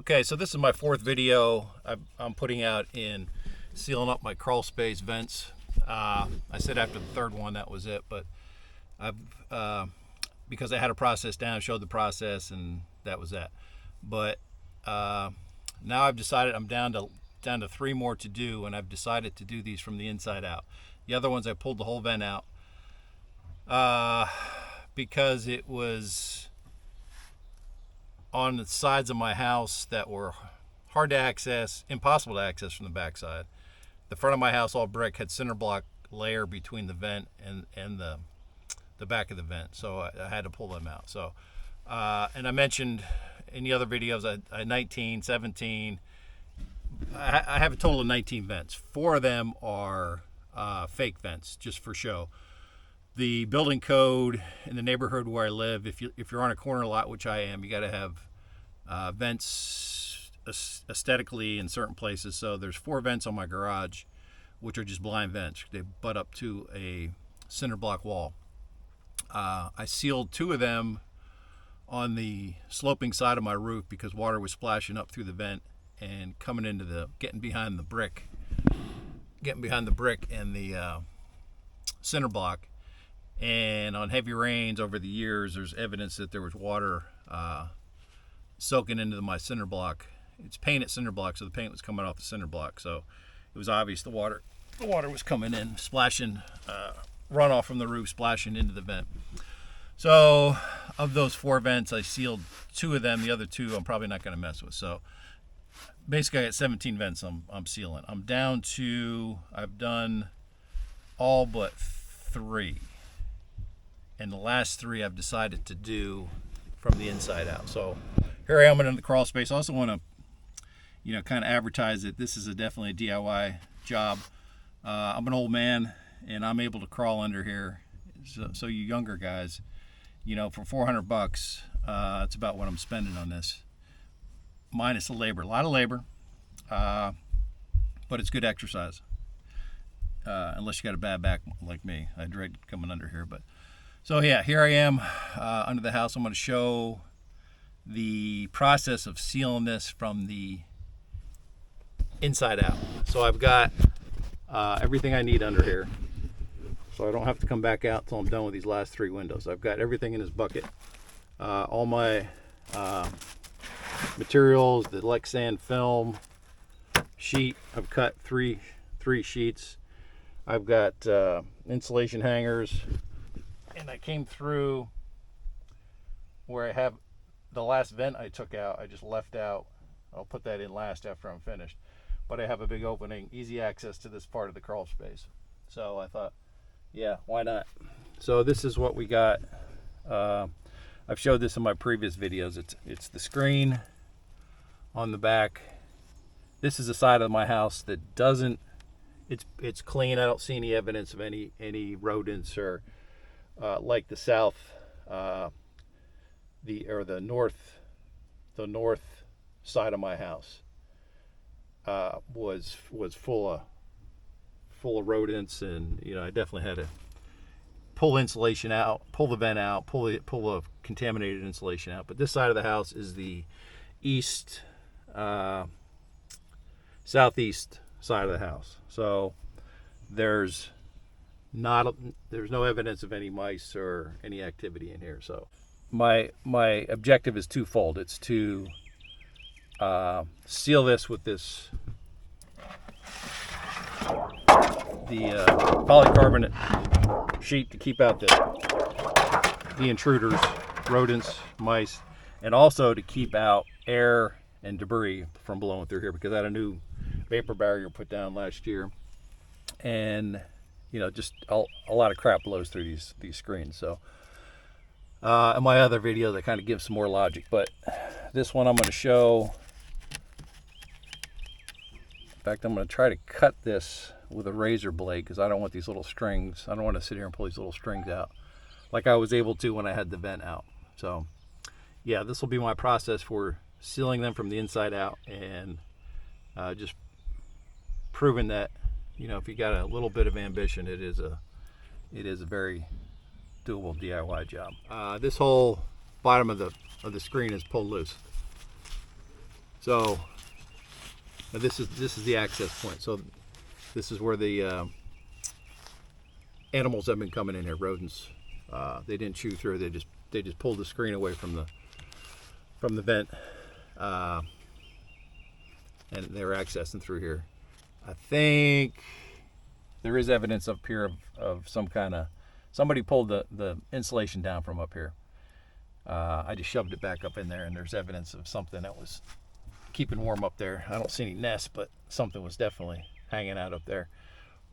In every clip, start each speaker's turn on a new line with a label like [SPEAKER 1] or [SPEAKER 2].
[SPEAKER 1] Okay, so this is my fourth video I'm putting out in sealing up my crawl space vents. I said after the third one that was it, but I've because I had a process down, showed the process, and that was that. But now I've decided I'm down to three more to do, and I've decided to do these from the inside out. The other ones I pulled the whole vent out because it was on the sides of my house that were hard to access, impossible to access from the backside. The front of my house, all brick, had cinder block layer between the vent and the back of the vent, so I had to pull them out. So and I mentioned in the other videos I 19, 17, I have a total of 19 vents. 4 of them are fake vents, just for show. The building code in the neighborhood where I live, if you're on a corner lot, which I am, you got to have vents aesthetically in certain places. So there's 4 vents on my garage, which are just blind vents. They butt up to a cinder block wall. I sealed 2 of them on the sloping side of my roof because water was splashing up through the vent and coming into getting behind the brick and the cinder block. And on heavy rains over the years, there's evidence that there was water soaking into my cinder block. It's painted cinder block, so the paint was coming off the cinder block. So it was obvious the water was coming in, splashing, runoff from the roof, splashing into the vent. So of those 4 vents, I sealed 2 of them. The other 2 I'm probably not going to mess with. So basically I got 17 vents I'm sealing. I'm down to, I've done all but 3. And the last 3 I've decided to do from the inside out. So here I am in the crawl space. I also want to, kind of advertise that this is definitely a DIY job. I'm an old man and I'm able to crawl under here. So you younger guys, for $400, it's about what I'm spending on this, minus the labor. A lot of labor, but it's good exercise. Unless you got a bad back like me, I dread coming under here, but. So yeah, here I am under the house. I'm going to show the process of sealing this from the inside out. So I've got everything I need under here. So I don't have to come back out until I'm done with these last 3 windows. I've got everything in this bucket. All my materials, the Lexan film sheet. I've cut three sheets. I've got insulation hangers. And I came through where I have the last vent I took out. I just left out. I'll put that in last after I'm finished. But I have a big opening, easy access to this part of the crawl space. So I thought, yeah, why not? So this is what we got. I've showed this in my previous videos. It's the screen on the back. This is the side of my house that doesn't. It's clean. I don't see any evidence of any rodents or. Like the south, the north side of my house was full of rodents, and I definitely had to pull insulation out, pull the vent out, pull the contaminated insulation out. But this side of the house is the east, southeast side of the house, so there's no evidence of any mice or any activity in here. So my objective is twofold. It's to seal this with the polycarbonate sheet to keep out the intruders, rodents, mice, and also to keep out air and debris from blowing through here, because I had a new vapor barrier put down last year, and just a lot of crap blows through these screens. So in my other videos I kind of give some more logic, but this one I'm going to show. In fact, I'm going to try to cut this with a razor blade because I don't want these little strings. I don't want to sit here and pull these little strings out like I was able to when I had the vent out. So yeah, this will be my process for sealing them from the inside out, and just proving that if you got a little bit of ambition, it is a very doable DIY job. This whole bottom of the screen is pulled loose. So this is the access point. So this is where the animals have been coming in here. Rodents. They didn't chew through. They just pulled the screen away from the vent, and they're accessing through here. I think there is evidence up here of some kind of, somebody pulled the insulation down from up here. I just shoved it back up in there, and there's evidence of something that was keeping warm up there. I don't see any nests, but something was definitely hanging out up there.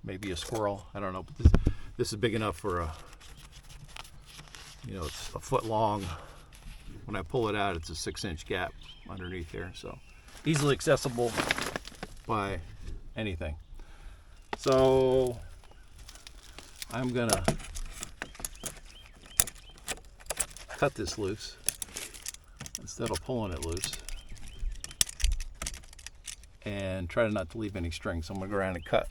[SPEAKER 1] Maybe a squirrel. I don't know. But this is big enough for it's a foot long. When I pull it out, it's a 6-inch gap underneath there, so easily accessible by anything. So I'm gonna cut this loose instead of pulling it loose, and try not to leave any string. So I'm gonna go around and cut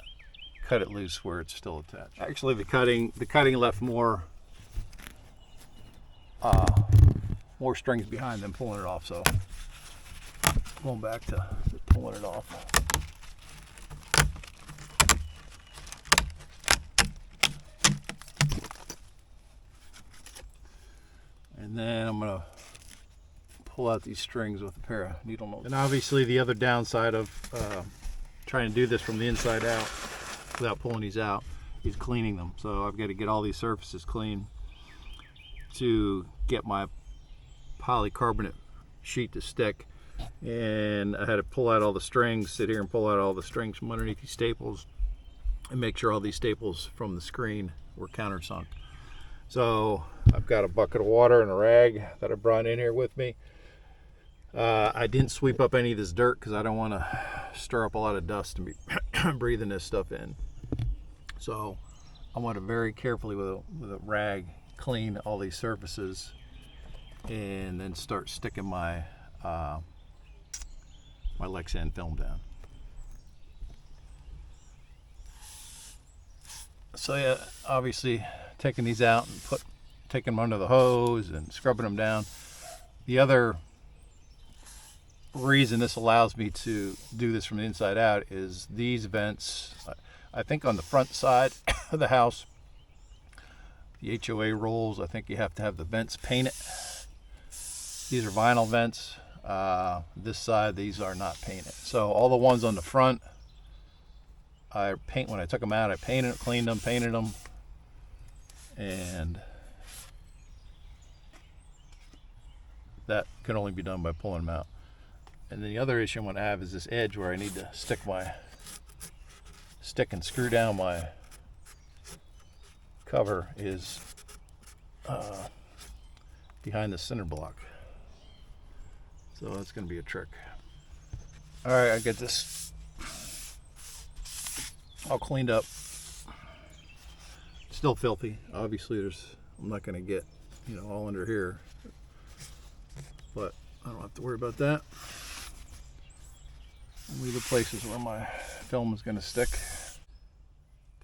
[SPEAKER 1] it loose where it's still attached. Actually, the cutting left more strings behind than pulling it off. So going back to pulling it off. And then I'm gonna pull out these strings with a pair of needle nose. And obviously the other downside of trying to do this from the inside out without pulling these out is cleaning them. So I've got to get all these surfaces clean to get my polycarbonate sheet to stick. And I had to pull out all the strings, sit here and pull out all the strings from underneath these staples and make sure all these staples from the screen were countersunk. So I've got a bucket of water and a rag that I brought in here with me. I didn't sweep up any of this dirt because I don't want to stir up a lot of dust and be breathing this stuff in. So I want to very carefully with a rag clean all these surfaces and then start sticking my my Lexan film down. So yeah, obviously taking these out and taking them under the hose and scrubbing them down. The other reason this allows me to do this from the inside out is these vents, I think on the front side of the house, the HOA rules, I think you have to have the vents painted. These are vinyl vents. This side, these are not painted. So all the ones on the front, when I took them out, I painted, cleaned them, painted them, and that can only be done by pulling them out. And then the other issue I'm going to have is this edge where I need to stick and screw down my cover is behind the center block. So that's going to be a trick. All right, I get this all cleaned up. Still filthy. Obviously, I'm not going to get all under here, but I don't have to worry about that. I'll leave the places where my film is going to stick.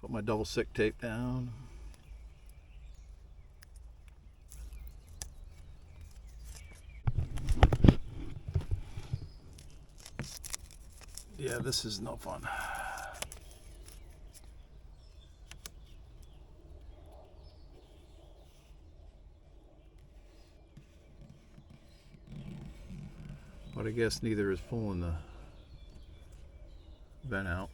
[SPEAKER 1] Put my double stick tape down. Yeah, this is no fun. But I guess neither is pulling the vent out.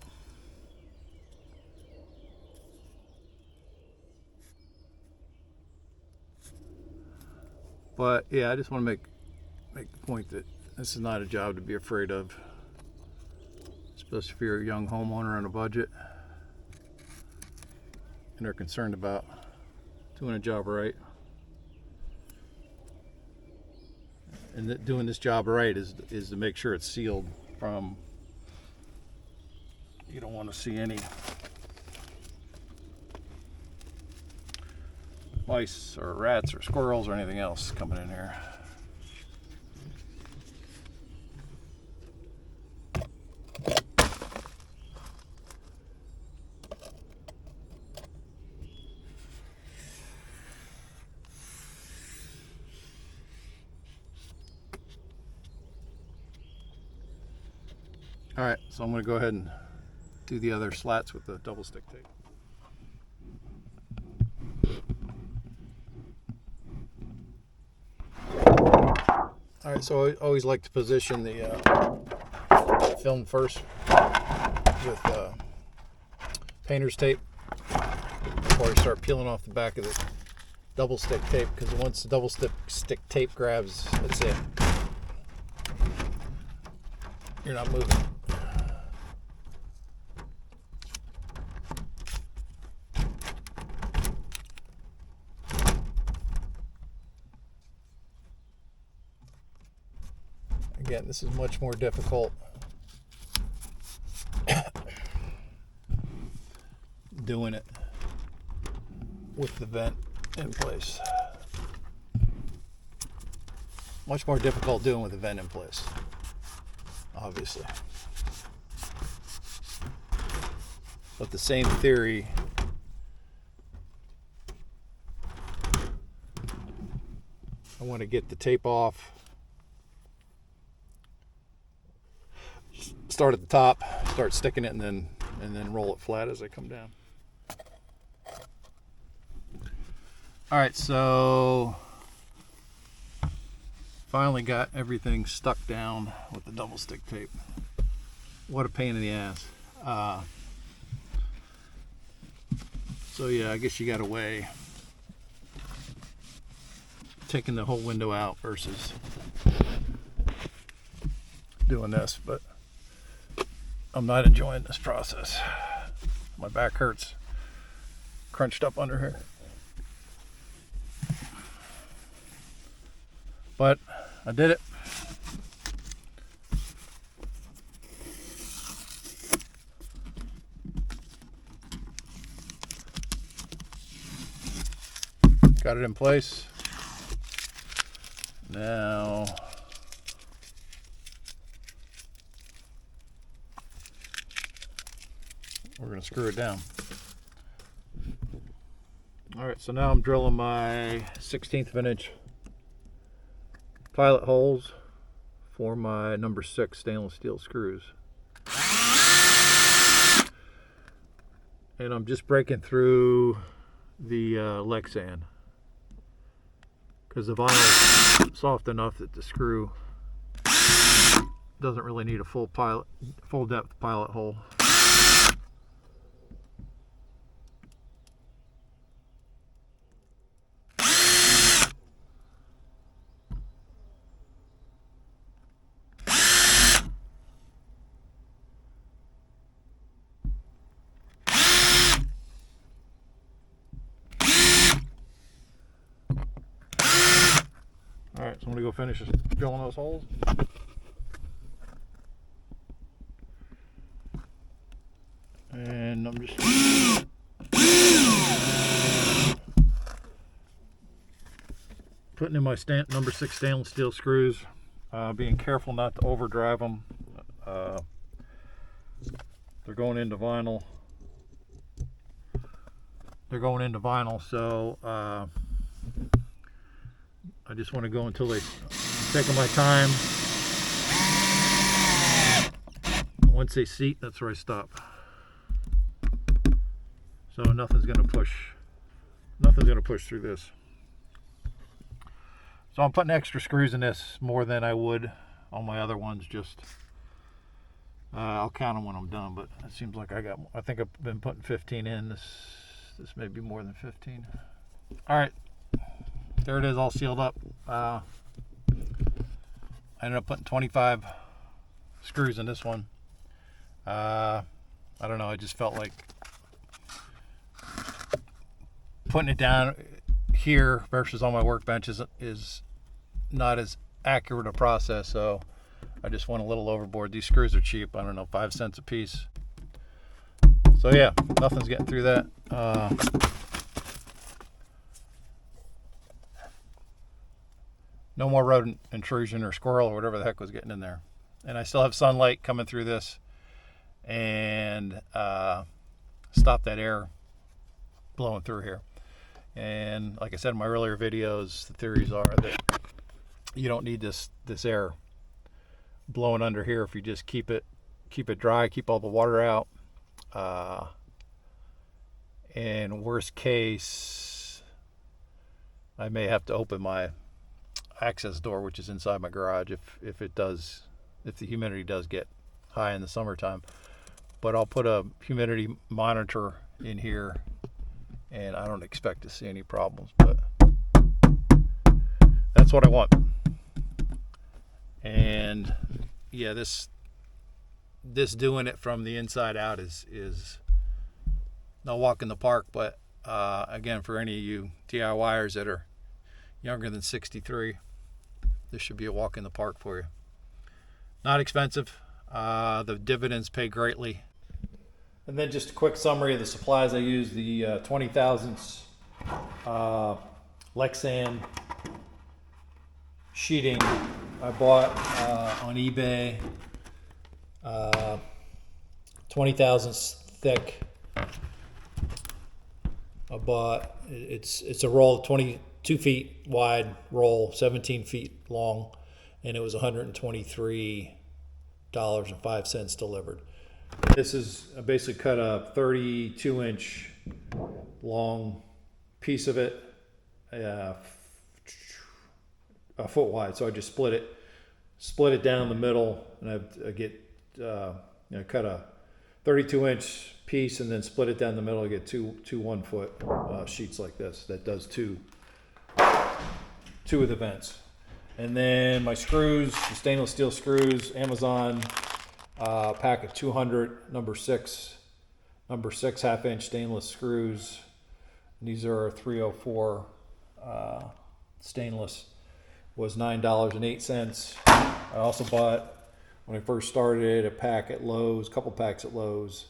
[SPEAKER 1] But yeah, I just want to make the point that this is not a job to be afraid of, especially if you're a young homeowner on a budget and are concerned about doing a job right. And doing this job right is to make sure it's sealed from, you don't want to see any mice or rats or squirrels or anything else coming in here. All right, so I'm going to go ahead and do the other slats with the double stick tape. All right, so I always like to position the film first with painter's tape before I start peeling off the back of the double stick tape, because once the double stick tape grabs, that's it. You're not moving. Again, this is much more difficult doing it with the vent in place. Much more difficult doing with the vent in place, obviously. But the same theory I want to get the tape off, start at the top, start sticking it, and then roll it flat as I come down. All right, so finally got everything stuck down with the double stick tape. What a pain in the ass. So yeah, I guess you got to weigh taking the whole window out versus doing this, but I'm not enjoying this process. My back hurts, crunched up under here. But I did it. Got it in place. Now we're going to screw it down. All right, so now I'm drilling my 1/16 of an inch pilot holes for my number 6 stainless steel screws. And I'm just breaking through the Lexan because the vinyl is soft enough that the screw doesn't really need a full depth pilot hole. Alright, so I'm going to go finish drilling those holes. And I'm just putting in my number 6 stainless steel screws, being careful not to overdrive them. They're going into vinyl. So I just want to go until I'm taking my time. Once they seat, that's where I stop. So nothing's going to push through this. So I'm putting extra screws in this more than I would on my other ones. Just I'll count them when I'm done, but it seems like I think I've been putting 15 in. This may be more than 15. All right. There it is, all sealed up. I ended up putting 25 screws in this one. I don't know, I just felt like putting it down here versus on my workbench is not as accurate a process, so I just went a little overboard. These screws are cheap, I don't know, 5 cents a piece. So yeah, nothing's getting through that. No more rodent intrusion or squirrel or whatever the heck was getting in there. And I still have sunlight coming through this and stop that air blowing through here. And like I said in my earlier videos, the theories are that you don't need this air blowing under here if you just keep it keep it dry, keep all the water out. And worst case, I may have to open my access door, which is inside my garage, if the humidity does get high in the summertime. But I'll put a humidity monitor in here, and I don't expect to see any problems, but that's what I want. And yeah, this doing it from the inside out is no walk in the park, but again, for any of you DIYers that are younger than 63, this should be a walk in the park for you. Not expensive. The dividends pay greatly. And then just a quick summary of the supplies I used. The 20 thousandths Lexan sheeting I bought on eBay. 20 thousandths thick. I bought, it's a roll, 22 feet wide roll, 17 feet long, and it was $123.05 delivered. This is, I basically cut a 32-inch long piece of it, a foot wide. So I just split it down the middle, and I cut a 32-inch piece and then split it down the middle. I get two 1-foot sheets like this that does two of the vents. And then my screws, the stainless steel screws, Amazon, pack of 200 number six 1/2-inch stainless screws. And these are 304 stainless. Was $9.08. I also bought, when I first started, a couple packs at Lowe's,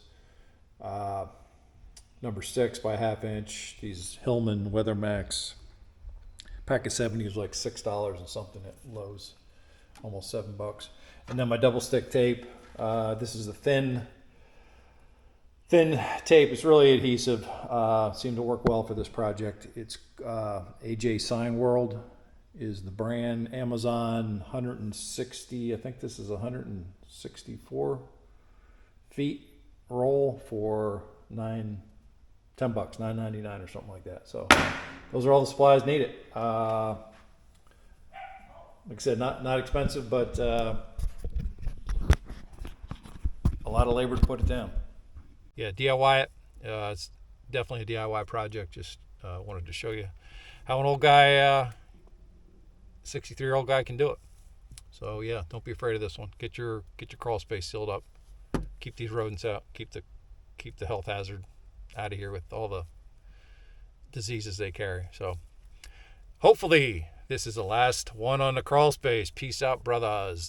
[SPEAKER 1] number 6 by 1/2-inch, these Hillman Weathermax. Pack of 70 was like $6 and something at Lowe's, almost $7. And then my double stick tape. This is a thin tape. It's really adhesive. Seemed to work well for this project. It's AJ Sign World is the brand. Amazon, 160. I think this is 164 feet roll for $10, $9.99 or something like that. So those are all the supplies needed. Like I said, not expensive, but a lot of labor to put it down. Yeah, DIY it. It's definitely a DIY project. Just wanted to show you how an old guy, 63-year-old guy, can do it. So yeah, don't be afraid of this one. Get your crawl space sealed up. Keep these rodents out. Keep the health hazard out of here with all the diseases they carry. So hopefully this is the last one on the crawl space. Peace out, brothers.